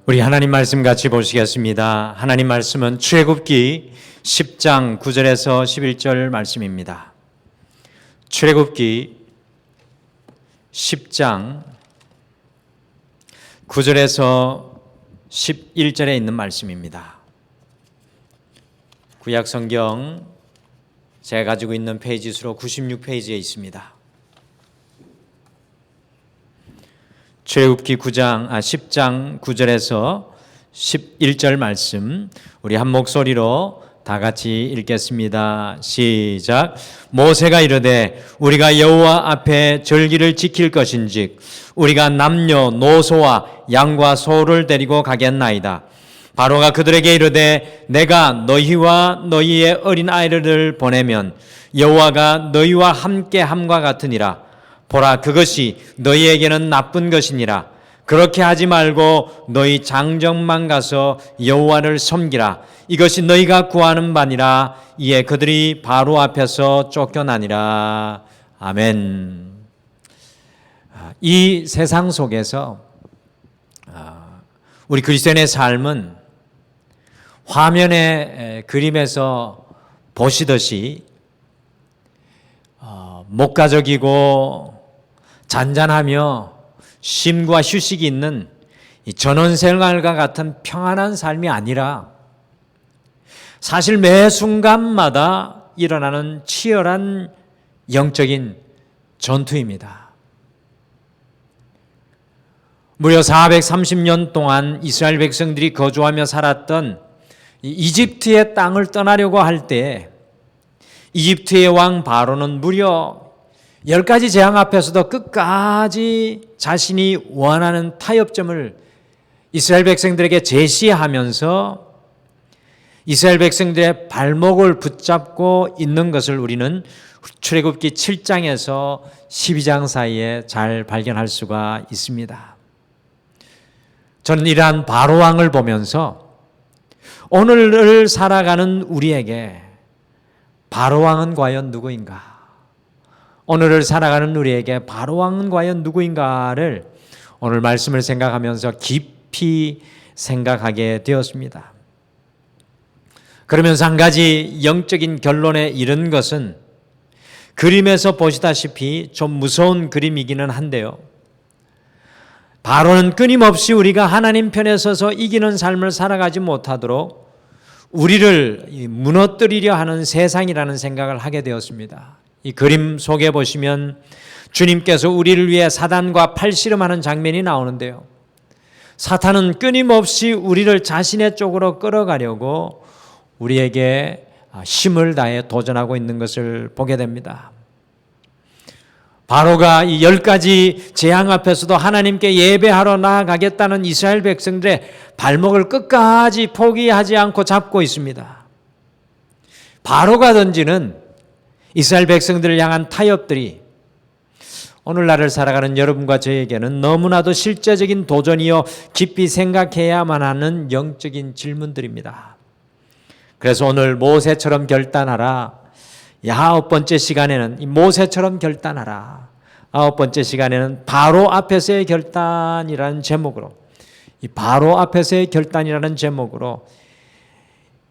우리 하나님 말씀 같이 보시겠습니다. 하나님 말씀은 출애굽기 10장 9절에서 11절 말씀입니다. 출애굽기 10장 9절에서 11절에 있는 말씀입니다. 구약 성경 제가 가지고 있는 페이지 수로 96페이지에 있습니다. 출애굽기 10장 9절에서 11절 말씀 우리 한 목소리로 다 같이 읽겠습니다. 시작. 모세가 이르되 우리가 여호와 앞에 절기를 지킬 것인즉 우리가 남녀노소와 양과 소를 데리고 가겠나이다. 바로가 그들에게 이르되 내가 너희와 너희의 어린 아이를 보내면 여호와가 너희와 함께 함과 같으니라. 보라, 그것이 너희에게는 나쁜 것이니라. 그렇게 하지 말고 너희 장정만 가서 여호와를 섬기라. 이것이 너희가 구하는 바니라. 이에 그들이 바로 앞에서 쫓겨나니라. 아멘. 이 세상 속에서 우리 그리스도인의 삶은 화면의 그림에서 보시듯이 목가적이고 잔잔하며 쉼과 휴식이 있는 전원생활과 같은 평안한 삶이 아니라 사실 매 순간마다 일어나는 치열한 영적인 전투입니다. 무려 430년 동안 이스라엘 백성들이 거주하며 살았던 이집트의 땅을 떠나려고 할 때 이집트의 왕 바로는 무려 10가지 재앙 앞에서도 끝까지 자신이 원하는 타협점을 이스라엘 백성들에게 제시하면서 이스라엘 백성들의 발목을 붙잡고 있는 것을 우리는 출애굽기 7장에서 12장 사이에 잘 발견할 수가 있습니다. 저는 이러한 바로 왕을 보면서 오늘을 살아가는 우리에게 바로 왕은 과연 누구인가? 오늘을 살아가는 우리에게 바로 왕은 과연 누구인가를 오늘 말씀을 생각하면서 깊이 생각하게 되었습니다. 그러면서 한 가지 영적인 결론에 이른 것은 그림에서 보시다시피 좀 무서운 그림이기는 한데요. 바로는 끊임없이 우리가 하나님 편에 서서 이기는 삶을 살아가지 못하도록 우리를 무너뜨리려 하는 세상이라는 생각을 하게 되었습니다. 이 그림 속에 보시면 주님께서 우리를 위해 사단과 팔씨름하는 장면이 나오는데요. 사탄은 끊임없이 우리를 자신의 쪽으로 끌어가려고 우리에게 힘을 다해 도전하고 있는 것을 보게 됩니다. 바로가 이 10가지 재앙 앞에서도 하나님께 예배하러 나아가겠다는 이스라엘 백성들의 발목을 끝까지 포기하지 않고 잡고 있습니다. 바로가 던지는 이스라엘 백성들을 향한 타협들이 오늘날을 살아가는 여러분과 저에게는 너무나도 실제적인 도전이요 깊이 생각해야만 하는 영적인 질문들입니다. 그래서 오늘 모세처럼 결단하라. 9번째 시간에는 이 모세처럼 결단하라. 9번째 시간에는 바로 앞에서의 결단이라는 제목으로 이 바로 앞에서의 결단이라는 제목으로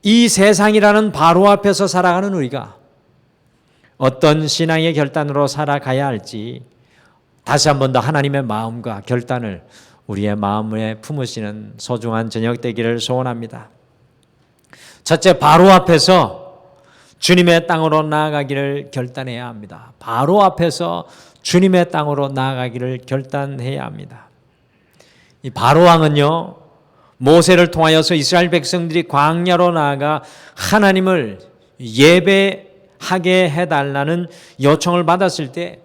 이 세상이라는 바로 앞에서 살아가는 우리가 어떤 신앙의 결단으로 살아가야 할지 다시 한 번 더 하나님의 마음과 결단을 우리의 마음에 품으시는 소중한 저녁 되기를 소원합니다. 첫째, 바로 앞에서 주님의 땅으로 나아가기를 결단해야 합니다. 바로 앞에서 주님의 땅으로 나아가기를 결단해야 합니다. 이 바로 왕은요, 모세를 통하여서 이스라엘 백성들이 광야로 나아가 하나님을 예배하게 해달라는 요청을 받았을 때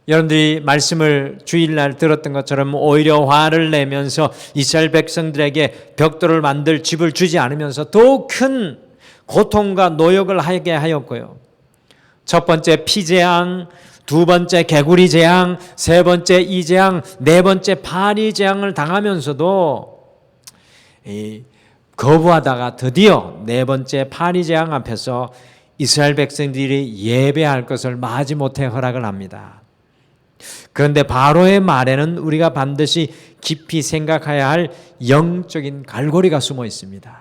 여러분들이 말씀을 주일날 들었던 것처럼 오히려 화를 내면서 이스라엘 백성들에게 벽돌을 만들 집을 주지 않으면서 더욱 큰 고통과 노역을 하게 하였고요. 첫 번째 피재앙, 두 번째 개구리 재앙, 세 번째 이재앙, 네 번째 파리 재앙을 당하면서도 거부하다가 드디어 네 번째 파리 재앙 앞에서 이스라엘 백성들이 예배할 것을 마지못해 허락을 합니다. 그런데 바로의 말에는 우리가 반드시 깊이 생각해야 할 영적인 갈고리가 숨어 있습니다.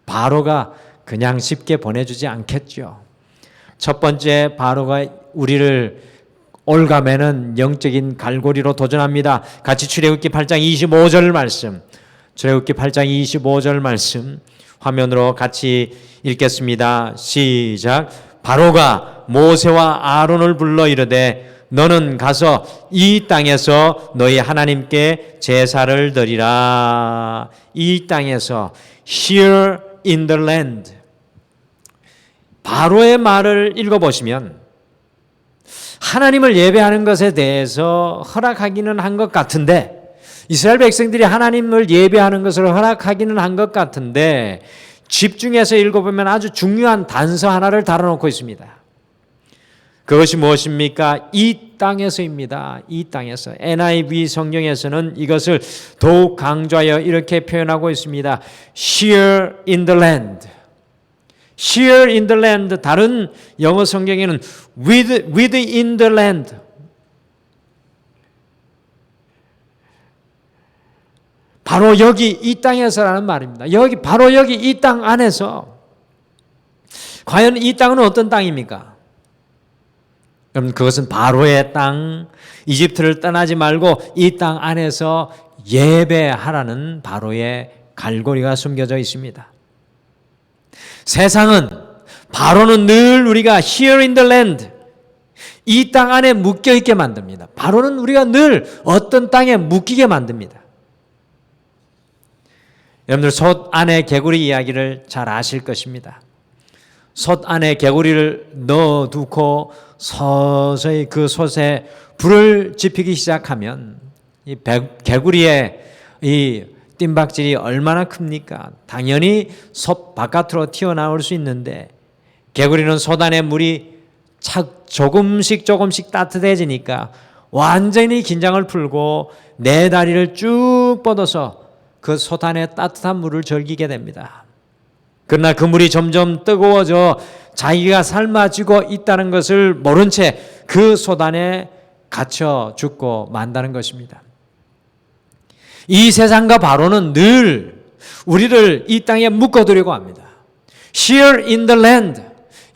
바로가 그냥 쉽게 보내주지 않겠죠. 첫 번째, 바로가 우리를 올가매는 영적인 갈고리로 도전합니다. 같이 출애굽기 8장 25절 말씀, 출애굽기 8장 25절 말씀 화면으로 같이 읽겠습니다. 시작. 바로가 모세와 아론을 불러 이르되 너는 가서 이 땅에서 너희 하나님께 제사를 드리라. 이 땅에서 here in the land. 바로의 말을 읽어보시면 하나님을 예배하는 것에 대해서 허락하기는 한 것 같은데, 이스라엘 백성들이 하나님을 예배하는 것을 허락하기는 한 것 같은데, 집중해서 읽어보면 아주 중요한 단서 하나를 달아놓고 있습니다. 그것이 무엇입니까? 이 땅에서입니다. 이 땅에서. NIV 성경에서는 이것을 더욱 강조하여 이렇게 표현하고 있습니다. Here in the land. Here in the land. 다른 영어 성경에는 within the land. 바로 여기 이 땅에서라는 말입니다. 바로 여기 이 땅 안에서. 과연 이 땅은 어떤 땅입니까? 그럼 그것은 바로의 땅, 이집트를 떠나지 말고 이 땅 안에서 예배하라는 바로의 갈고리가 숨겨져 있습니다. 세상은, 바로는 늘 우리가 here in the land, 이 땅 안에 묶여 있게 만듭니다. 바로는 우리가 늘 어떤 땅에 묶이게 만듭니다. 여러분들 솥 안에 개구리 이야기를 잘 아실 것입니다. 솥 안에 개구리를 넣어두고 서서히 그 솥에 불을 지피기 시작하면 이 개구리의 이 뜀박질이 얼마나 큽니까? 당연히 솥 바깥으로 튀어나올 수 있는데, 개구리는 솥 안에 물이 조금씩 따뜻해지니까 완전히 긴장을 풀고 네 다리를 쭉 뻗어서 그 솥 안에 따뜻한 물을 즐기게 됩니다. 그러나 그 물이 점점 뜨거워져 자기가 삶아지고 있다는 것을 모른 채 그 솥 안에 갇혀 죽고 만다는 것입니다. 이 세상과 바로는 늘 우리를 이 땅에 묶어두려고 합니다. Here in the land.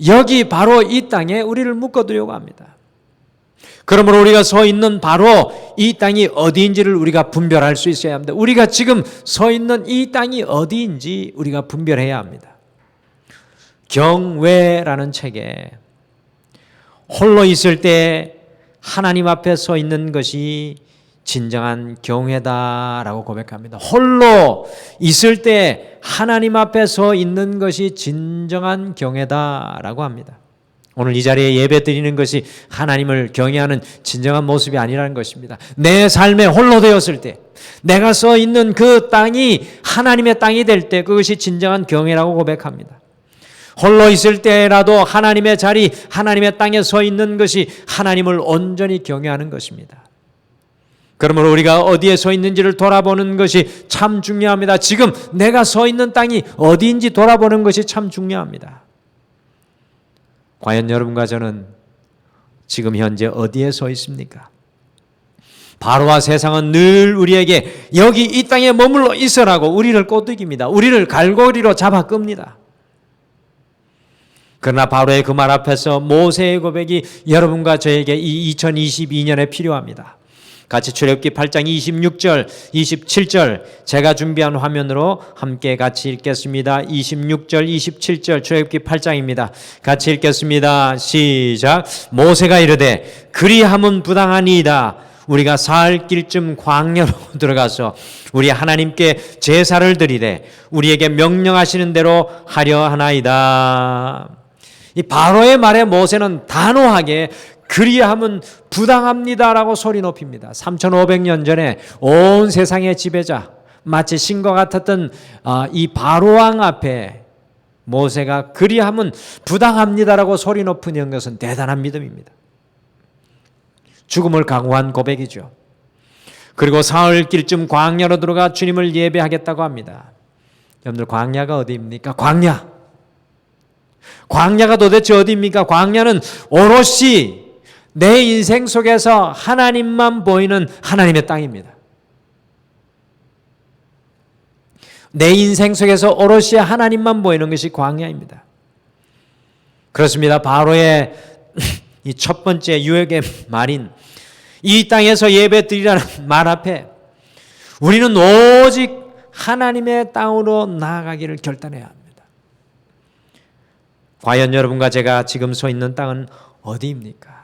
여기 바로 이 땅에 우리를 묶어두려고 합니다. 그러므로 우리가 서 있는 바로 이 땅이 어디인지를 우리가 분별할 수 있어야 합니다. 우리가 지금 서 있는 이 땅이 어디인지 우리가 분별해야 합니다. 경외라는 책에 홀로 있을 때 하나님 앞에 서 있는 것이 진정한 경외다라고 고백합니다. 홀로 있을 때 하나님 앞에 서 있는 것이 진정한 경외다라고 합니다. 오늘 이 자리에 예배 드리는 것이 하나님을 경외하는 진정한 모습이 아니라는 것입니다. 내 삶에 홀로 되었을 때, 내가 서 있는 그 땅이 하나님의 땅이 될 때 그것이 진정한 경외라고 고백합니다. 홀로 있을 때라도 하나님의 자리, 하나님의 땅에 서 있는 것이 하나님을 온전히 경외하는 것입니다. 그러므로 우리가 어디에 서 있는지를 돌아보는 것이 참 중요합니다. 지금 내가 서 있는 땅이 어디인지 돌아보는 것이 참 중요합니다. 과연 여러분과 저는 지금 현재 어디에 서 있습니까? 바로와 세상은 늘 우리에게 여기 이 땅에 머물러 있으라고 우리를 꼬드깁니다. 우리를 갈고리로 잡아 끕니다. 그러나 바로의 그 말 앞에서 모세의 고백이 여러분과 저에게 이 2022년에 필요합니다. 같이 출애굽기 8장 26절, 27절 제가 준비한 화면으로 함께 같이 읽겠습니다. 26절, 27절 출애굽기 8장입니다. 같이 읽겠습니다. 시작. 모세가 이르되 그리함은 부당하니이다. 우리가 사흘 길쯤 광야로 들어가서 우리 하나님께 제사를 드리되 우리에게 명령하시는 대로 하려 하나이다. 이 바로의 말에 모세는 단호하게 그리함은 부당합니다라고 소리 높입니다. 3500년 전에 온 세상의 지배자, 마치 신과 같았던 이 바로왕 앞에 모세가 그리함은 부당합니다라고 소리 높이는 것은 대단한 믿음입니다. 죽음을 각오한 고백이죠. 그리고 사흘 길쯤 광야로 들어가 주님을 예배하겠다고 합니다. 여러분들 광야가 어디입니까? 광야가 도대체 어디입니까? 광야는 오롯이 내 인생 속에서 하나님만 보이는 하나님의 땅입니다. 내 인생 속에서 오롯이 하나님만 보이는 것이 광야입니다. 그렇습니다. 바로의 이 첫 번째 유혹의 말인 이 땅에서 예배드리라는 말 앞에 우리는 오직 하나님의 땅으로 나아가기를 결단해야 합니다. 과연 여러분과 제가 지금 서 있는 땅은 어디입니까?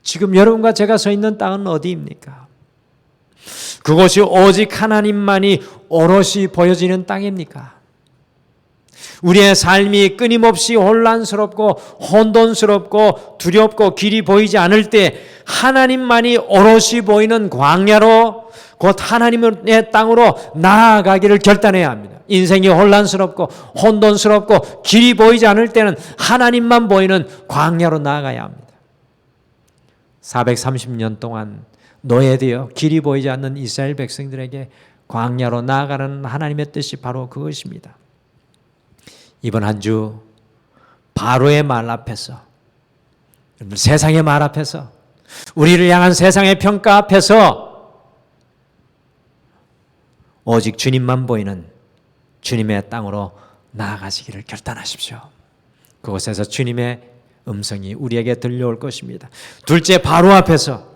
지금 여러분과 제가 서 있는 땅은 어디입니까? 그곳이 오직 하나님만이 오롯이 보여지는 땅입니까? 우리의 삶이 끊임없이 혼란스럽고 혼돈스럽고 두렵고 길이 보이지 않을 때 하나님만이 오롯이 보이는 광야로 곧 하나님의 땅으로 나아가기를 결단해야 합니다. 인생이 혼란스럽고 혼돈스럽고 길이 보이지 않을 때는 하나님만 보이는 광야로 나아가야 합니다. 430년 동안 노예되어 길이 보이지 않는 이스라엘 백성들에게 광야로 나아가는 하나님의 뜻이 바로 그것입니다. 이번 한 주 바로의 말 앞에서, 세상의 말 앞에서, 우리를 향한 세상의 평가 앞에서 오직 주님만 보이는 주님의 땅으로 나아가시기를 결단하십시오. 그곳에서 주님의 음성이 우리에게 들려올 것입니다. 둘째, 바로 앞에서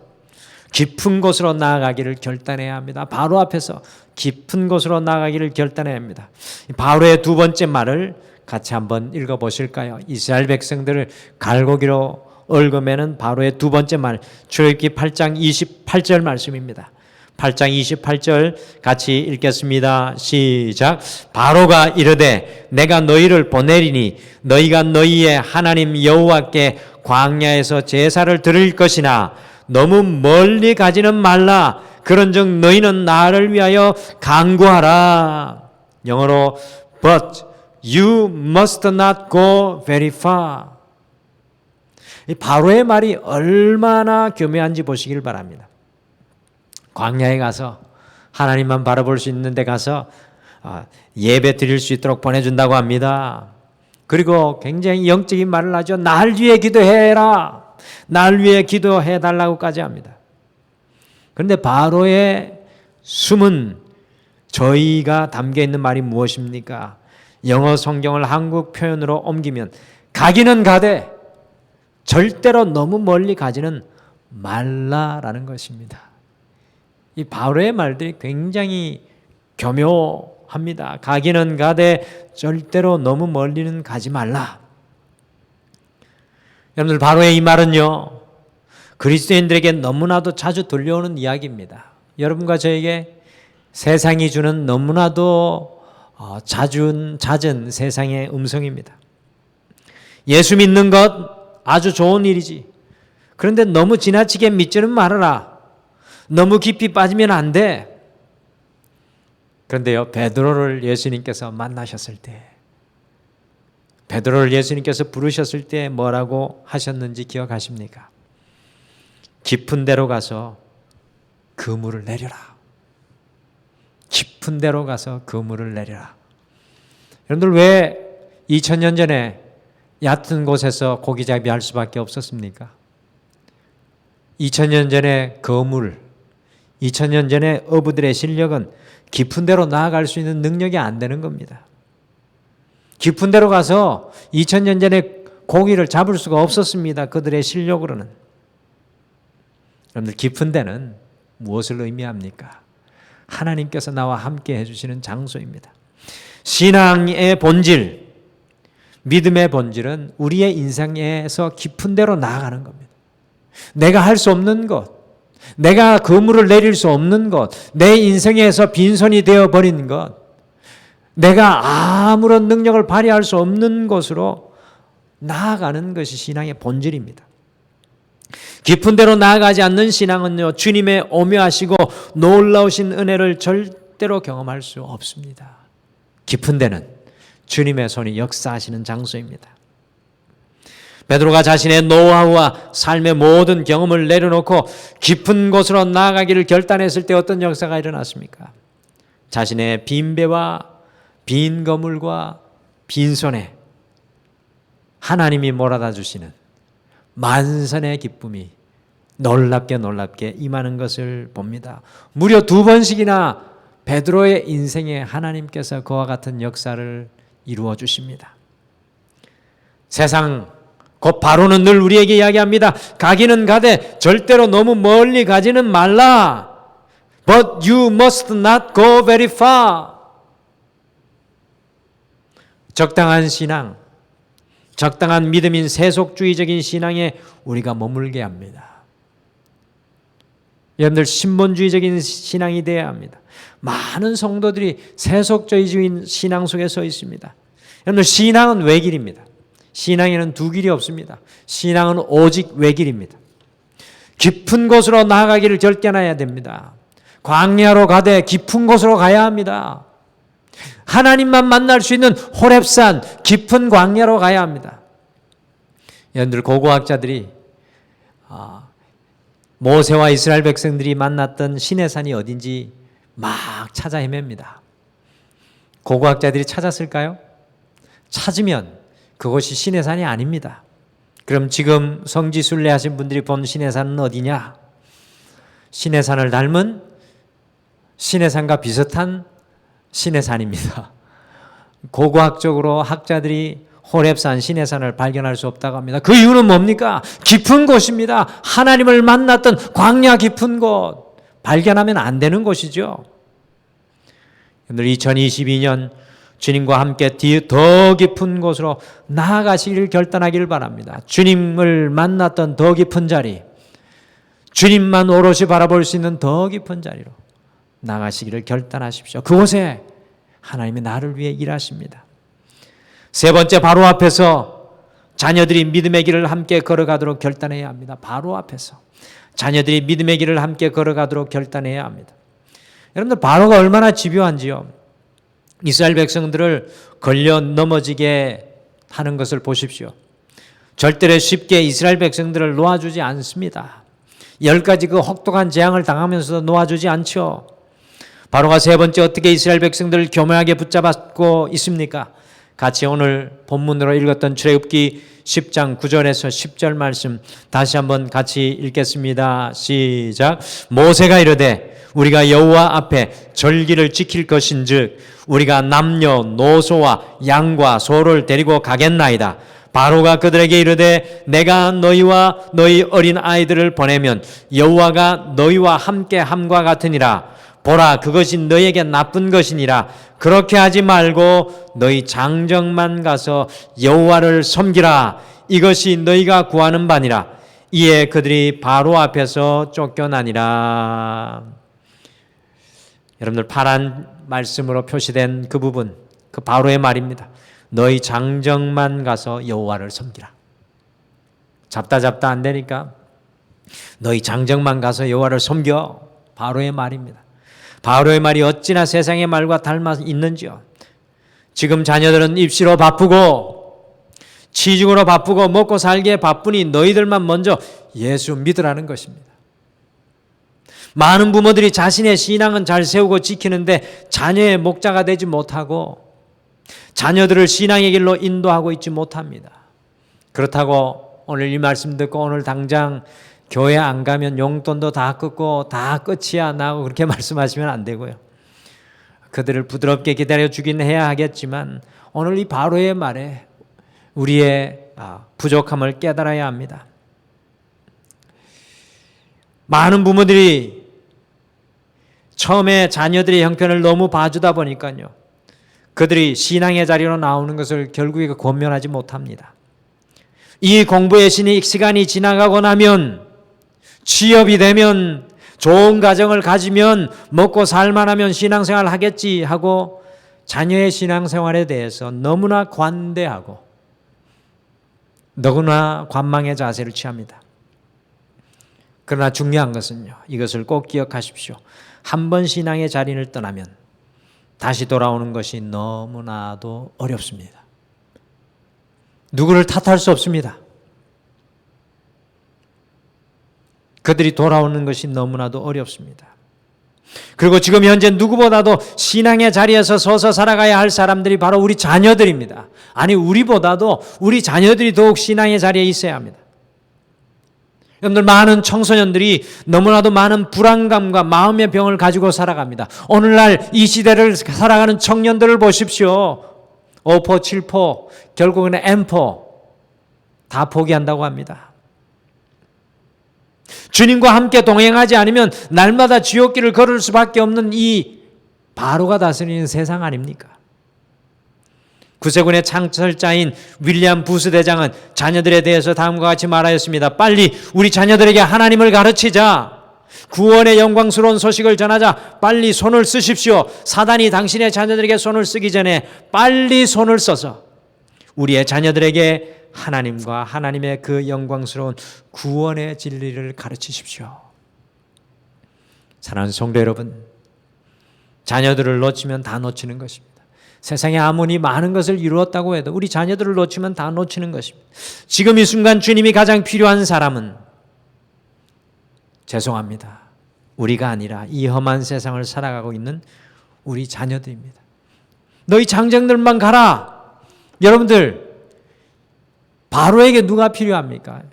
깊은 곳으로 나아가기를 결단해야 합니다. 바로 앞에서 깊은 곳으로 나아가기를 결단해야 합니다. 바로의 두 번째 말을 같이 한번 읽어보실까요? 이스라엘 백성들을 갈고기로 얽어매는 바로의 두 번째 말, 출애굽기 8장 28절 말씀입니다. 8장 28절 같이 읽겠습니다. 시작. 바로가 이르되 내가 너희를 보내리니 너희가 너희의 하나님 여호와께 광야에서 제사를 드릴 것이나 너무 멀리 가지는 말라. 그런즉 너희는 나를 위하여 간구하라. 영어로 but you must not go very far. 이 바로의 말이 얼마나 교묘한지 보시길 바랍니다. 광야에 가서 하나님만 바라볼 수 있는 데 가서 예배 드릴 수 있도록 보내준다고 합니다. 그리고 굉장히 영적인 말을 하죠. 날 위해 기도해라. 날 위해 기도해달라고까지 합니다. 그런데 바로의 숨은 저희가 담겨있는 말이 무엇입니까? 영어 성경을 한국 표현으로 옮기면 가기는 가되 절대로 너무 멀리 가지는 말라라는 것입니다. 이 바로의 말들이 굉장히 교묘합니다. 가기는 가되 절대로 너무 멀리는 가지 말라. 여러분들 바로의 이 말은요, 그리스도인들에게 너무나도 자주 들려오는 이야기입니다. 여러분과 저에게 세상이 주는 너무나도 잦은 세상의 음성입니다. 예수 믿는 것 아주 좋은 일이지. 그런데 너무 지나치게 믿지는 말아라. 너무 깊이 빠지면 안 돼. 그런데요, 베드로를 예수님께서 만나셨을 때, 베드로를 예수님께서 부르셨을 때 뭐라고 하셨는지 기억하십니까? 깊은 데로 가서 그물을 내려라. 깊은 데로 가서 그물을 내려라. 여러분들 왜 2000년 전에 얕은 곳에서 고기잡이 할 수밖에 없었습니까? 2000년 전에 거물, 2000년 전에 어부들의 실력은 깊은 데로 나아갈 수 있는 능력이 안 되는 겁니다. 깊은 데로 가서 2000년 전에 고기를 잡을 수가 없었습니다. 그들의 실력으로는. 여러분들 깊은 데는 무엇을 의미합니까? 하나님께서 나와 함께 해주시는 장소입니다. 신앙의 본질, 믿음의 본질은 우리의 인생에서 깊은 데로 나아가는 겁니다. 내가 할 수 없는 것, 내가 그물을 내릴 수 없는 것, 내 인생에서 빈손이 되어버린 것, 내가 아무런 능력을 발휘할 수 없는 곳으로 나아가는 것이 신앙의 본질입니다. 깊은 데로 나아가지 않는 신앙은요, 주님의 오묘하시고 놀라우신 은혜를 절대로 경험할 수 없습니다. 깊은 데는 주님의 손이 역사하시는 장소입니다. 베드로가 자신의 노하우와 삶의 모든 경험을 내려놓고 깊은 곳으로 나아가기를 결단했을 때 어떤 역사가 일어났습니까? 자신의 빈 배와 빈 거물과 빈손에 하나님이 몰아다 주시는 만선의 기쁨이 놀랍게 임하는 것을 봅니다. 무려 2번씩이나 베드로의 인생에 하나님께서 그와 같은 역사를 이루어 주십니다. 세상 곧 바로는 늘 우리에게 이야기합니다. 가기는 가되 절대로 너무 멀리 가지는 말라. But you must not go very far. 적당한 신앙, 적당한 믿음인 세속주의적인 신앙에 우리가 머물게 합니다. 여러분들 신본주의적인 신앙이 되어야 합니다. 많은 성도들이 세속주의적인 신앙 속에 서 있습니다. 여러분들 신앙은 외길입니다. 신앙에는 두 길이 없습니다. 신앙은 오직 외길입니다. 깊은 곳으로 나아가기를 결단해야 됩니다. 광야로 가되 깊은 곳으로 가야 합니다. 하나님만 만날 수 있는 호렙산 깊은 광야로 가야 합니다. 여러분들 고고학자들이 모세와 이스라엘 백성들이 만났던 시내산이 어딘지 막 찾아 헤맵니다. 고고학자들이 찾았을까요? 찾으면 그것이 시내산이 아닙니다. 그럼 지금 성지순례 하신 분들이 본 시내산은 어디냐? 시내산을 닮은 시내산과 비슷한 시내산입니다. 고고학적으로 학자들이 호렙산, 시내산을 발견할 수 없다고 합니다. 그 이유는 뭡니까? 깊은 곳입니다. 하나님을 만났던 광야 깊은 곳, 발견하면 안 되는 곳이죠. 오늘 2022년 주님과 함께 더 깊은 곳으로 나아가시기를 결단하기를 바랍니다. 주님을 만났던 더 깊은 자리, 주님만 오롯이 바라볼 수 있는 더 깊은 자리로 나가시기를 결단하십시오. 그곳에 하나님이 나를 위해 일하십니다. 세 번째, 바로 앞에서 자녀들이 믿음의 길을 함께 걸어가도록 결단해야 합니다. 바로 앞에서 자녀들이 믿음의 길을 함께 걸어가도록 결단해야 합니다. 여러분들 바로가 얼마나 집요한지요. 이스라엘 백성들을 걸려 넘어지게 하는 것을 보십시오. 절대로 쉽게 이스라엘 백성들을 놓아주지 않습니다. 10가지 그 혹독한 재앙을 당하면서도 놓아주지 않죠. 바로가 세 번째 어떻게 이스라엘 백성들을 교묘하게 붙잡았고 있습니까? 같이 오늘 본문으로 읽었던 출애굽기 10장 9절에서 10절 말씀 다시 한번 같이 읽겠습니다. 시작. 모세가 이르되 우리가 여호와 앞에 절기를 지킬 것인즉 우리가 남녀노소와 양과 소를 데리고 가겠나이다. 바로가 그들에게 이르되 내가 너희와 너희 어린 아이들을 보내면 여호와가 너희와 함께 함과 같으니라. 보라, 그것이 너희에게 나쁜 것이니라. 그렇게 하지 말고 너희 장정만 가서 여호와를 섬기라. 이것이 너희가 구하는 바니라. 이에 그들이 바로 앞에서 쫓겨나니라. 여러분들 파란 말씀으로 표시된 그 부분, 그 바로의 말입니다. 너희 장정만 가서 여호와를 섬기라. 잡다 안 되니까 너희 장정만 가서 여호와를 섬겨. 바로의 말입니다. 바로의 말이 어찌나 세상의 말과 닮아 있는지요. 지금 자녀들은 입시로 바쁘고 취직으로 바쁘고 먹고 살기에 바쁘니 너희들만 먼저 예수 믿으라는 것입니다. 많은 부모들이 자신의 신앙은 잘 세우고 지키는데 자녀의 목자가 되지 못하고 자녀들을 신앙의 길로 인도하고 있지 못합니다. 그렇다고 오늘 이 말씀 듣고 오늘 당장 교회 안 가면 용돈도 다 끊고 다 끝이야 나고 그렇게 말씀하시면 안 되고요. 그들을 부드럽게 기다려주긴 해야 하겠지만 오늘 이 바로의 말에 우리의 부족함을 깨달아야 합니다. 많은 부모들이 처음에 자녀들의 형편을 너무 봐주다 보니까요. 그들이 신앙의 자리로 나오는 것을 결국에 권면하지 못합니다. 이 공부의 시간이 지나가고 나면 취업이 되면 좋은 가정을 가지면 먹고 살만하면 신앙생활 하겠지 하고 자녀의 신앙생활에 대해서 너무나 관대하고 너무나 관망의 자세를 취합니다. 그러나 중요한 것은요. 이것을 꼭 기억하십시오. 한 번 신앙의 자리를 떠나면 다시 돌아오는 것이 너무나도 어렵습니다. 누구를 탓할 수 없습니다. 그들이 돌아오는 것이 너무나도 어렵습니다. 그리고 지금 현재 누구보다도 신앙의 자리에서 서서 살아가야 할 사람들이 바로 우리 자녀들입니다. 아니 우리보다도 우리 자녀들이 더욱 신앙의 자리에 있어야 합니다. 여러분들, 많은 청소년들이 너무나도 많은 불안감과 마음의 병을 가지고 살아갑니다. 오늘날 이 시대를 살아가는 청년들을 보십시오. 5포, 7포, 결국은 M포 다 포기한다고 합니다. 주님과 함께 동행하지 않으면 날마다 지옥길을 걸을 수밖에 없는 이 바로가 다스리는 세상 아닙니까? 구세군의 창설자인 윌리엄 부스 대장은 자녀들에 대해서 다음과 같이 말하였습니다. 빨리 우리 자녀들에게 하나님을 가르치자. 구원의 영광스러운 소식을 전하자. 빨리 손을 쓰십시오. 사단이 당신의 자녀들에게 손을 쓰기 전에 빨리 손을 써서 우리의 자녀들에게 하나님과 하나님의 그 영광스러운 구원의 진리를 가르치십시오. 사랑하는 성도 여러분, 자녀들을 놓치면 다 놓치는 것입니다. 세상에 아무리 많은 것을 이루었다고 해도 우리 자녀들을 놓치면 다 놓치는 것입니다. 지금 이 순간 주님이 가장 필요한 사람은, 죄송합니다, 우리가 아니라 이 험한 세상을 살아가고 있는 우리 자녀들입니다. 너희 장정들만 가라. 여러분들, 바로에게 누가 필요합니까?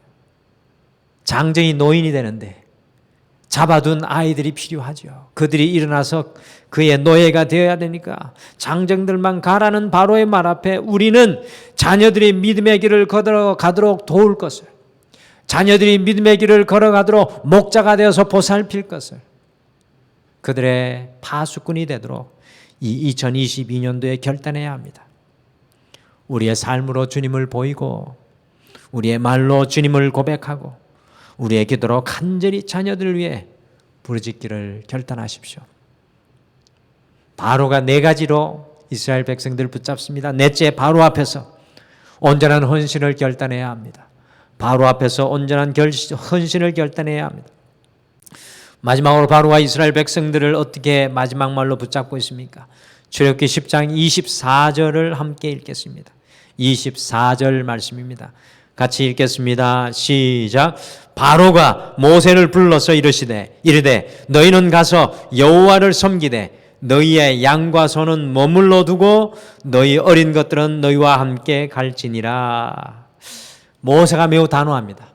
장정이 노인이 되는데 잡아둔 아이들이 필요하죠. 그들이 일어나서 그의 노예가 되어야 되니까 장정들만 가라는 바로의 말 앞에 우리는 자녀들이 믿음의 길을 걸어가도록 도울 것을, 자녀들이 믿음의 길을 걸어가도록 목자가 되어서 보살필 것을, 그들의 파수꾼이 되도록 이 2022년도에 결단해야 합니다. 우리의 삶으로 주님을 보이고 우리의 말로 주님을 고백하고 우리의 기도로 간절히 자녀들을 위해 부르짖기를 결단하십시오. 바로가 4가지로 이스라엘 백성들을 붙잡습니다. 넷째, 바로 앞에서 온전한 헌신을 결단해야 합니다. 바로 앞에서 온전한 헌신을 결단해야 합니다. 마지막으로 바로와 이스라엘 백성들을 어떻게 마지막 말로 붙잡고 있습니까? 출애굽기 10장 24절을 함께 읽겠습니다. 24절 말씀입니다. 같이 읽겠습니다. 시작. 바로가 모세를 불러서 이르되 너희는 가서 여호와를 섬기되 너희의 양과 소는 머물러 두고 너희 어린 것들은 너희와 함께 갈지니라. 모세가 매우 단호합니다.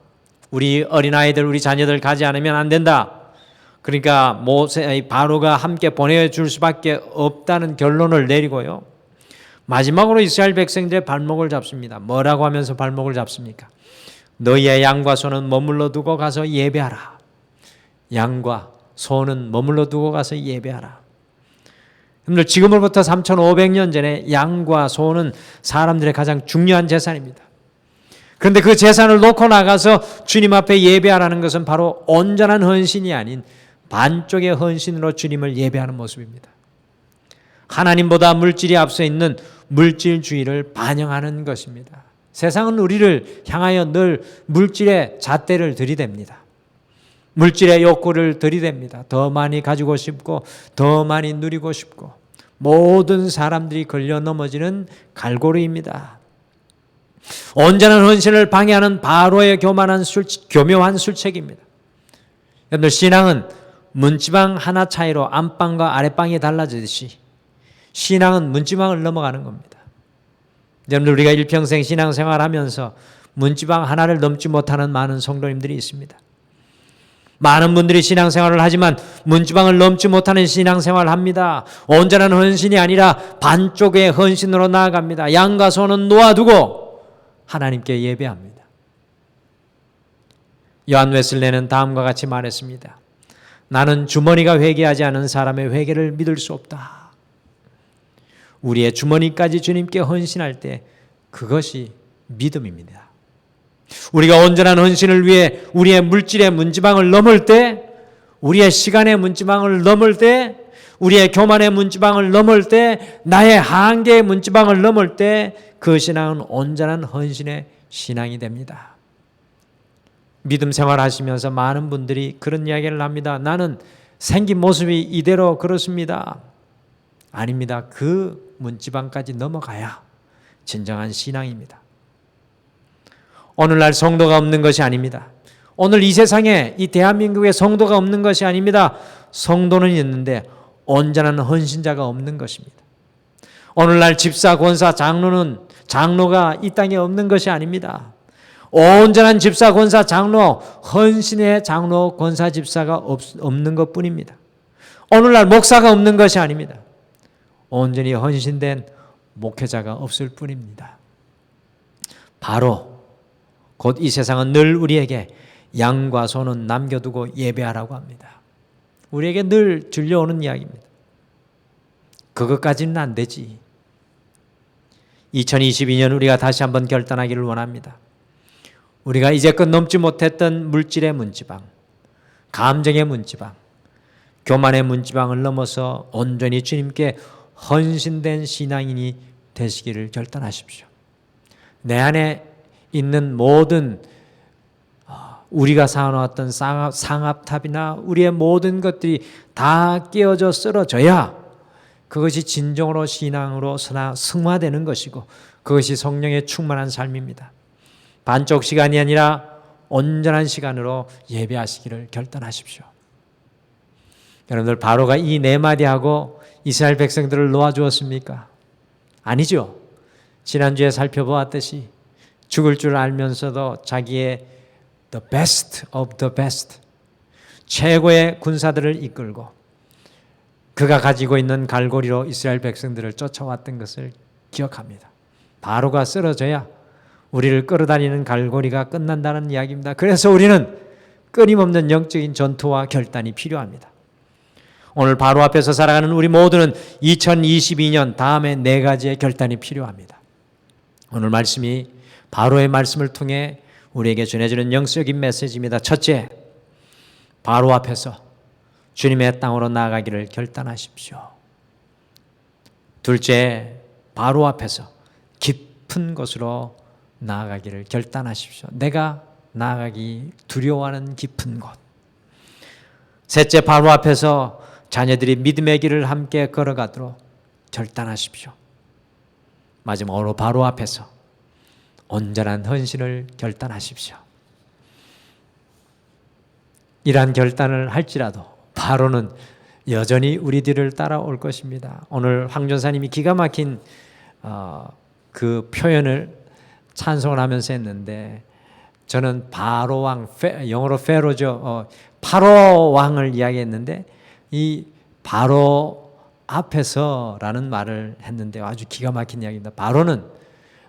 우리 어린아이들, 우리 자녀들 가지 않으면 안 된다. 그러니까 바로가 함께 보내줄 수밖에 없다는 결론을 내리고요. 마지막으로 이스라엘 백성들의 발목을 잡습니다. 뭐라고 하면서 발목을 잡습니까? 너희의 양과 소는 머물러 두고 가서 예배하라. 양과 소는 머물러 두고 가서 예배하라. 여러분들, 지금으로부터 3,500년 전에 양과 소는 사람들의 가장 중요한 재산입니다. 그런데 그 재산을 놓고 나가서 주님 앞에 예배하라는 것은 바로 온전한 헌신이 아닌 반쪽의 헌신으로 주님을 예배하는 모습입니다. 하나님보다 물질이 앞서 있는 물질주의를 반영하는 것입니다. 세상은 우리를 향하여 늘 물질의 잣대를 들이댑니다. 물질의 욕구를 들이댑니다. 더 많이 가지고 싶고 더 많이 누리고 싶고 모든 사람들이 걸려 넘어지는 갈고리입니다. 온전한 헌신을 방해하는 바로의 교묘한 술책입니다. 여러분들, 신앙은 문지방 하나 차이로 안방과 아랫방이 달라지듯이 신앙은 문지방을 넘어가는 겁니다. 여러분들, 우리가 일평생 신앙생활하면서 문지방 하나를 넘지 못하는 많은 성도님들이 있습니다. 많은 분들이 신앙생활을 하지만 문지방을 넘지 못하는 신앙생활을 합니다. 온전한 헌신이 아니라 반쪽의 헌신으로 나아갑니다. 양과 소는 놓아두고 하나님께 예배합니다. 요한 웨슬레는 다음과 같이 말했습니다. 나는 주머니가 회개하지 않은 사람의 회개를 믿을 수 없다. 우리의 주머니까지 주님께 헌신할 때 그것이 믿음입니다. 우리가 온전한 헌신을 위해 우리의 물질의 문지방을 넘을 때, 우리의 시간의 문지방을 넘을 때, 우리의 교만의 문지방을 넘을 때, 나의 한계의 문지방을 넘을 때 그 신앙은 온전한 헌신의 신앙이 됩니다. 믿음 생활하시면서 많은 분들이 그런 이야기를 합니다. 나는 생긴 모습이 이대로 그렇습니다. 아닙니다. 그 문지방까지 넘어가야 진정한 신앙입니다. 오늘날 성도가 없는 것이 아닙니다. 오늘 이 세상에, 이 대한민국에 성도가 없는 것이 아닙니다. 성도는 있는데 온전한 헌신자가 없는 것입니다. 오늘날 집사, 권사, 장로가 이 땅에 없는 것이 아닙니다. 온전한 집사, 권사, 장로, 헌신의 장로, 권사, 집사가 없는 것뿐입니다. 오늘날 목사가 없는 것이 아닙니다. 온전히 헌신된 목회자가 없을 뿐입니다. 바로 곧 이 세상은 늘 우리에게 양과 소는 남겨두고 예배하라고 합니다. 우리에게 늘 들려오는 이야기입니다. 그것까지는 안 되지. 2022년 우리가 다시 한번 결단하기를 원합니다. 우리가 이제껏 넘지 못했던 물질의 문지방, 감정의 문지방, 교만의 문지방을 넘어서 온전히 주님께 헌신된 신앙인이 되시기를 결단하십시오. 내 안에 있는 모든 우리가 쌓아놓았던 상압탑이나 우리의 모든 것들이 다 깨어져 쓰러져야 그것이 진정으로 신앙으로 승화되는 것이고 그것이 성령의 충만한 삶입니다. 반쪽 시간이 아니라 온전한 시간으로 예배하시기를 결단하십시오. 여러분들 바로가 이 네 마디 하고 이스라엘 백성들을 놓아주었습니까? 아니죠. 지난주에 살펴보았듯이 죽을 줄 알면서도 자기의 the best of the best, 최고의 군사들을 이끌고 그가 가지고 있는 갈고리로 이스라엘 백성들을 쫓아왔던 것을 기억합니다. 바로가 쓰러져야 우리를 끌어다니는 갈고리가 끝난다는 이야기입니다. 그래서 우리는 끊임없는 영적인 전투와 결단이 필요합니다. 오늘 바로 앞에서 살아가는 우리 모두는 2022년 다음에 네 가지의 결단이 필요합니다. 오늘 말씀이 바로의 말씀을 통해 우리에게 전해주는 영적인 메시지입니다. 첫째, 바로 앞에서 주님의 땅으로 나아가기를 결단하십시오. 둘째, 바로 앞에서 깊은 곳으로 나아가기를 결단하십시오. 내가 나아가기 두려워하는 깊은 곳. 셋째, 바로 앞에서 자녀들이 믿음의 길을 함께 걸어가도록 결단하십시오. 마지막으로 바로 앞에서 온전한 헌신을 결단하십시오. 이러한 결단을 할지라도 바로는 여전히 우리 뒤를 따라올 것입니다. 오늘 황 전사님이 기가 막힌 그 표현을 찬송을 하면서 했는데 저는 바로 왕, 영어로 페로죠. 파로 왕을 이야기했는데 이 바로 앞에서라는 말을 했는데 아주 기가 막힌 이야기입니다.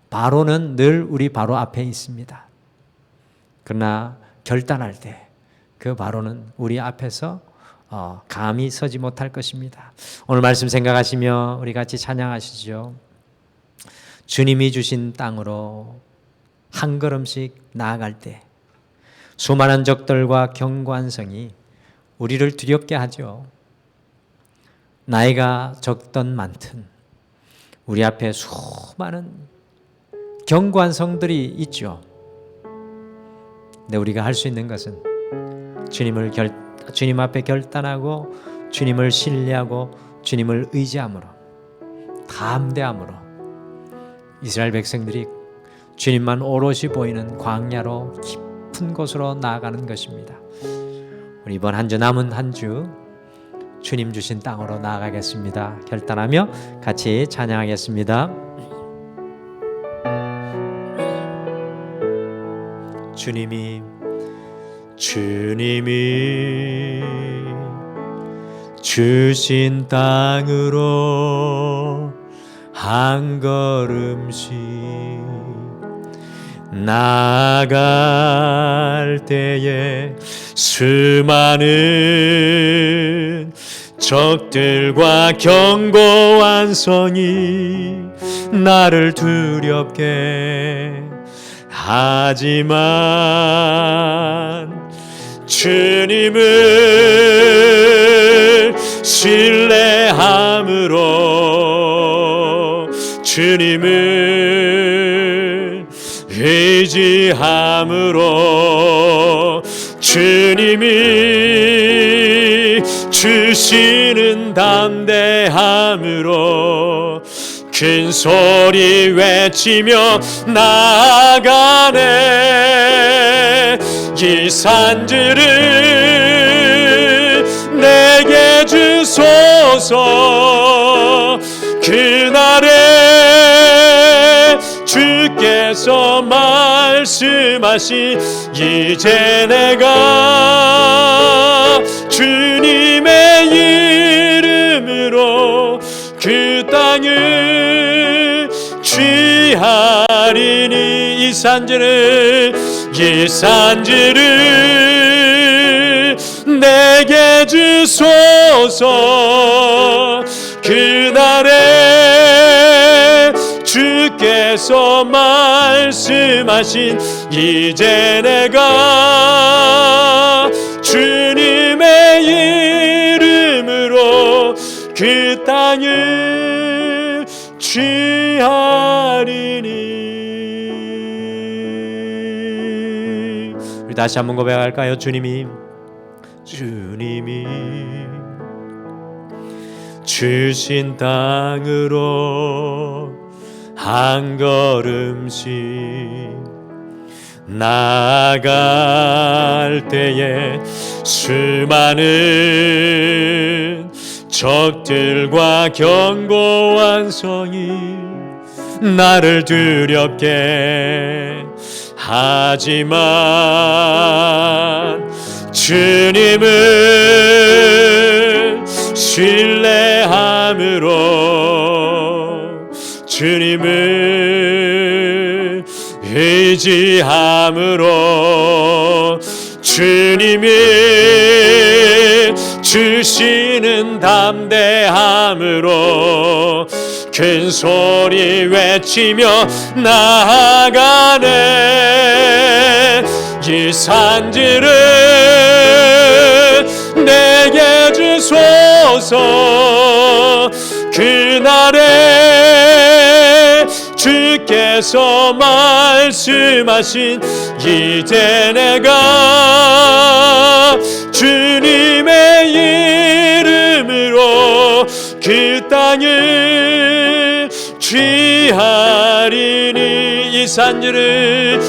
바로는 늘 우리 바로 앞에 있습니다. 그러나 결단할 때 그 바로는 우리 앞에서 감히 서지 못할 것입니다. 오늘 말씀 생각하시며 우리 같이 찬양하시죠. 주님이 주신 땅으로 한 걸음씩 나아갈 때 수많은 적들과 견고한 성이 우리를 두렵게 하죠. 나이가 적든 많든 우리 앞에 수많은 견고한 성들이 있죠. 근데 우리가 할 수 있는 것은 주님 앞에 결단하고 주님을 신뢰하고 주님을 의지함으로 담대함으로 이스라엘 백성들이 주님만 오롯이 보이는 광야로 깊은 곳으로 나아가는 것입니다. 우리 이번 한 주 남은 한 주 주님 주신 땅으로 나아가겠습니다. 결단하며 같이 찬양하겠습니다. 주님이 주신 땅으로 한 걸음씩 나아갈 때에 수많은 적들과 견고한 성이 나를 두렵게 하지만 주님을 신뢰함으로 주님을 의지함으로 주님이 주시는 담대함으로 큰 소리 외치며 나아가네. 이 산들을 내게 주소서. 그날에 주께서 말 말씀하신 이제 내가 주님의 이름으로 그 땅을 취하리니 이 산지를 내게 주소서. 그날에 주께서 말씀하신 이제 내가 주님의 이름으로 그 땅을 취하리니. 우리 다시 한번 고백할까요? 주님이 주신 땅으로 한 걸음씩 나아갈 때에 수많은 적들과 견고한 성이 나를 두렵게 하지만 주님을 신뢰함으로 주님을 의지함으로 주님이 주시는 담대함으로 큰 소리 외치며 나아가네. 이 산지를 내게 주소서. 그날에 주께서 말씀하신 이제 내가 주님의 이름으로 그 땅을 취하리니. 이 산지를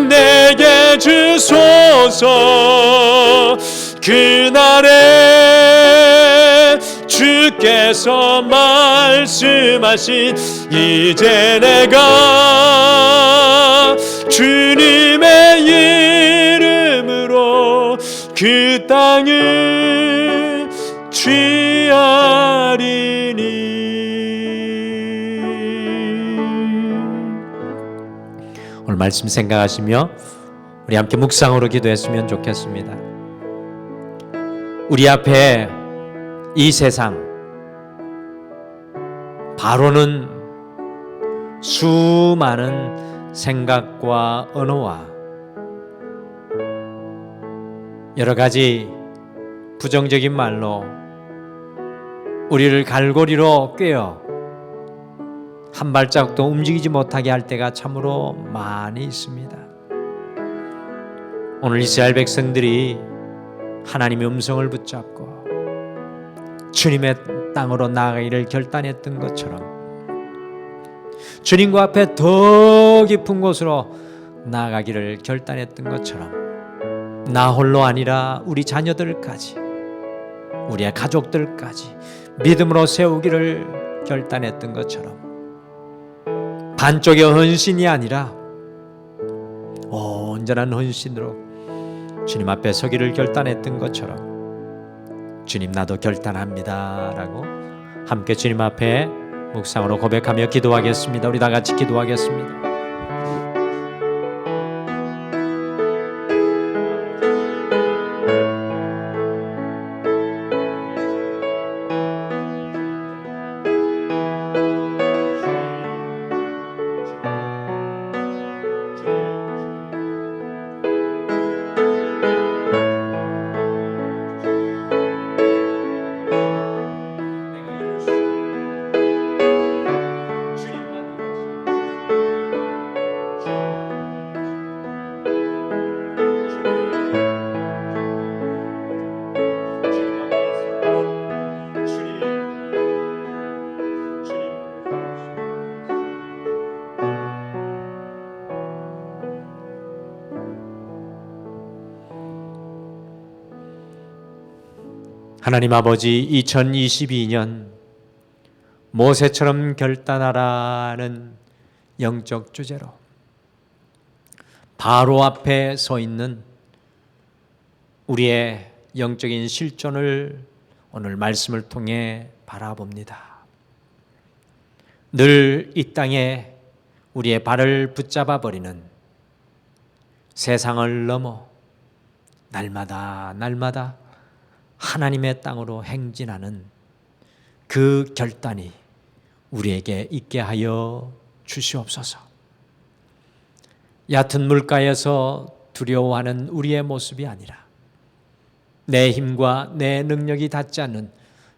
내게 주소서. 그날에 주께서 말씀하신 이제 내가 주님의 이름으로 그 땅을 취하리니. 오늘 말씀 생각하시며 우리 함께 묵상으로 기도했으면 좋겠습니다. 우리 앞에 이 세상, 바로는 수많은 생각과 언어와 여러 가지 부정적인 말로 우리를 갈고리로 꿰어 한 발자국도 움직이지 못하게 할 때가 참으로 많이 있습니다. 오늘 이스라엘 백성들이 하나님의 음성을 붙잡고 주님의 땅으로 나아가기를 결단했던 것처럼 주님과 앞에 더 깊은 곳으로 나아가기를 결단했던 것처럼 나 홀로 아니라 우리 자녀들까지 우리의 가족들까지 믿음으로 세우기를 결단했던 것처럼 반쪽의 헌신이 아니라 온전한 헌신으로 주님 앞에 서기를 결단했던 것처럼 주님 나도 결단합니다 라고 함께 주님 앞에 묵상으로 고백하며 기도하겠습니다. 우리 다 같이 기도하겠습니다. 하나님 아버지, 2022년 모세처럼 결단하라는 영적 주제로 바로 앞에 서 있는 우리의 영적인 실존을 오늘 말씀을 통해 바라봅니다. 늘 이 땅에 우리의 발을 붙잡아 버리는 세상을 넘어 날마다 하나님의 땅으로 행진하는 그 결단이 우리에게 있게 하여 주시옵소서. 얕은 물가에서 두려워하는 우리의 모습이 아니라 내 힘과 내 능력이 닿지 않는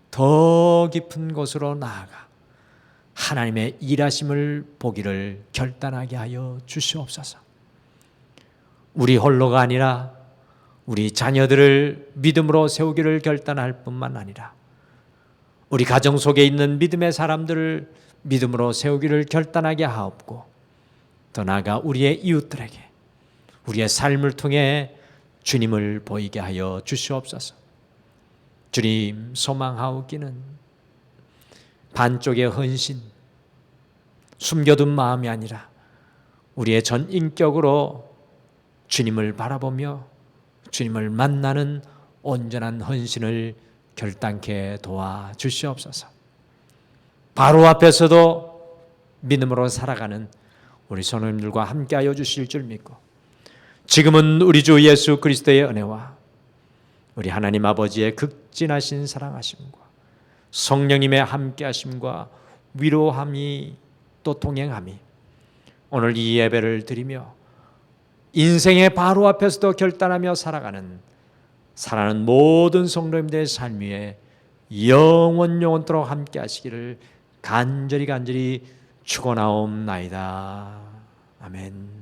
더 깊은 곳으로 나아가 하나님의 일하심을 보기를 결단하게 하여 주시옵소서. 우리 홀로가 아니라 우리 자녀들을 믿음으로 세우기를 결단할 뿐만 아니라 우리 가정 속에 있는 믿음의 사람들을 믿음으로 세우기를 결단하게 하옵고, 더 나아가 우리의 이웃들에게 우리의 삶을 통해 주님을 보이게 하여 주시옵소서. 주님, 소망하오기는 반쪽의 헌신, 숨겨둔 마음이 아니라 우리의 전 인격으로 주님을 바라보며 주님을 만나는 온전한 헌신을 결단케 도와 주시옵소서. 바로 앞에서도 믿음으로 살아가는 우리 성도님들과 함께하여 주실 줄 믿고, 지금은 우리 주 예수 그리스도의 은혜와 우리 하나님 아버지의 극진하신 사랑하심과 성령님의 함께하심과 위로함이 또 동행함이 오늘 이 예배를 드리며 인생의 바로 앞에서도 결단하며 살아가는 모든 성도님들의 삶 위에 영원토록 함께 하시기를 간절히 축원하옵나이다. 아멘.